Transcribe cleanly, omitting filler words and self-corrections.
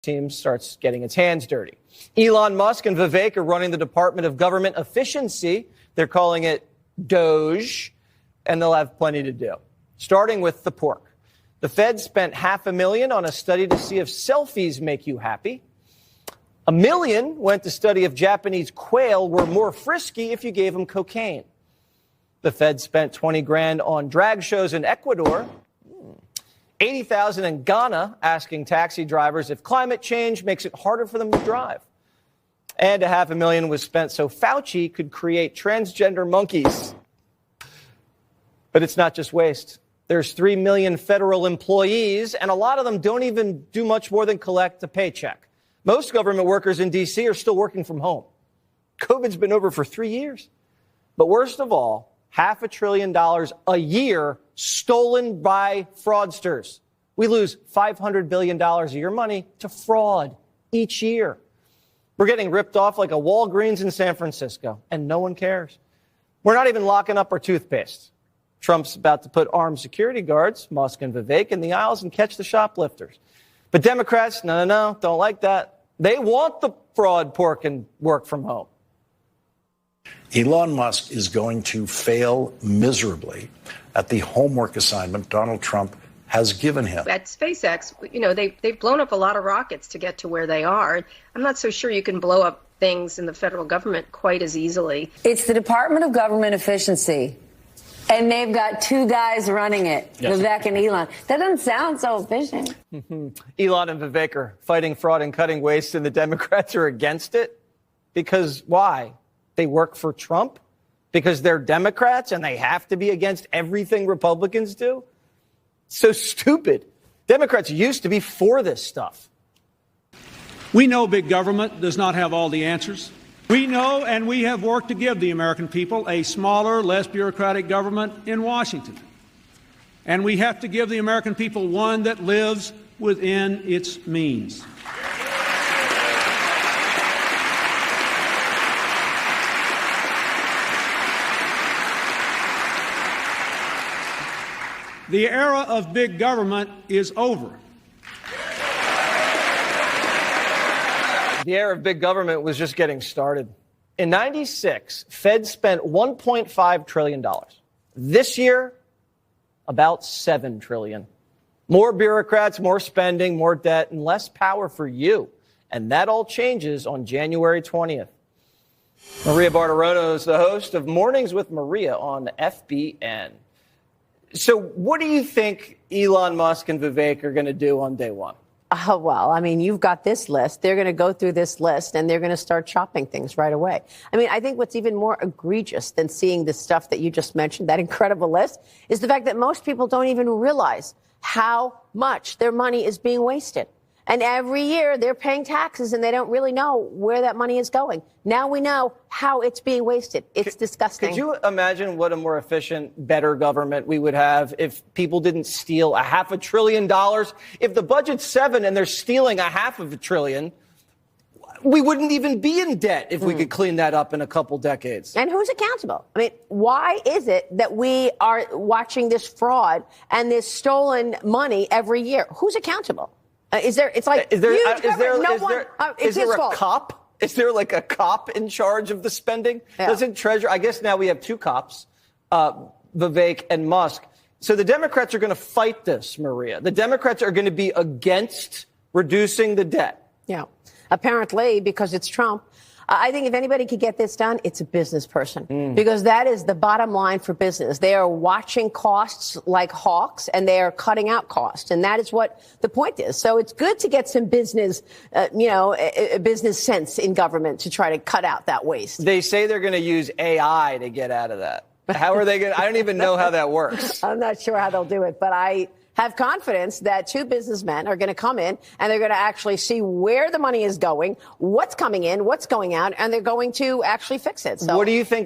team starts getting its hands dirty. Elon Musk and Vivek are running the Department of Government Efficiency. They're calling it DOGE, and they'll have plenty to do. Starting with the pork. The Fed spent $500,000 on a study to see if selfies make you happy. $1 million went to study if Japanese quail were more frisky if you gave them cocaine. The Fed spent $20 grand on drag shows in Ecuador. $80,000 in Ghana asking taxi drivers if climate change makes it harder for them to drive. And $500,000 was spent so Fauci could create transgender monkeys. But it's not just waste. There's 3 million federal employees, and a lot of them don't even do much more than collect a paycheck. Most government workers in D.C. are still working from home. COVID's been over for 3 years. But worst of all, $500 billion a year stolen by fraudsters. We lose $500 billion of your money to fraud each year. We're getting ripped off like a Walgreens in San Francisco, and no one cares. We're not even locking up our toothpaste. Trump's about to put armed security guards, Musk and Vivek, in the aisles and catch the shoplifters. But Democrats, no, don't like that. They want the fraud, pork, and work from home. Elon Musk is going to fail miserably at the homework assignment Donald Trump has given him. At SpaceX, they've blown up a lot of rockets to get to where they are. I'm not so sure you can blow up things in the federal government quite as easily. It's the Department of Government Efficiency, and they've got two guys running it, yes. Vivek and Elon. That doesn't sound so efficient. Elon and Vivek are fighting fraud and cutting waste, and the Democrats are against it. Because why? They work for Trump? Because they're Democrats and they have to be against everything Republicans do? So stupid. Democrats used to be for this stuff. We know big government does not have all the answers. We know and we have worked to give the American people a smaller, less bureaucratic government in Washington. And we have to give the American people one that lives within its means. The era of big government is over. The era of big government was just getting started. In '96, Fed spent $1.5 trillion. This year, about $7 trillion. More bureaucrats, more spending, more debt, and less power for you. And that all changes on January 20th. Maria Bartiromo is the host of Mornings with Maria on FBN. So what do you think Elon Musk and Vivek are going to do on day one? Well, I mean, you've got this list. They're going to go through this list and they're going to start chopping things right away. I mean, I think what's even more egregious than seeing the stuff that you just mentioned, that incredible list, is the fact that most people don't even realize how much their money is being wasted. And every year they're paying taxes and they don't really know where that money is going. Now we know how it's being wasted. It's disgusting. Could you imagine what a more efficient, better government we would have if people didn't steal $500 billion? If the budget's $7 trillion and they're stealing $500 billion, we wouldn't even be in debt if we could clean that up in a couple decades. And who's accountable? I mean, why is it that we are watching this fraud and this stolen money every year? Who's accountable? Is there a cop? Is there like a cop in charge of the spending? Yeah. Doesn't Treasury? I guess now we have two cops, Vivek and Musk. So the Democrats are going to fight this, Maria. The Democrats are going to be against reducing the debt. Yeah, apparently because it's Trump. I think if anybody could get this done, it's a business person, because that is the bottom line for business. They are watching costs like hawks and they are cutting out costs. And that is what the point is. So it's good to get some business, business sense in government to try to cut out that waste. They say they're going to use AI to get out of that. How are they going to? I don't even know how that works. I'm not sure how they'll do it, but I have confidence that two businessmen are going to come in and they're going to actually see where the money is going, what's coming in, what's going out, and they're going to actually fix it. So what do you think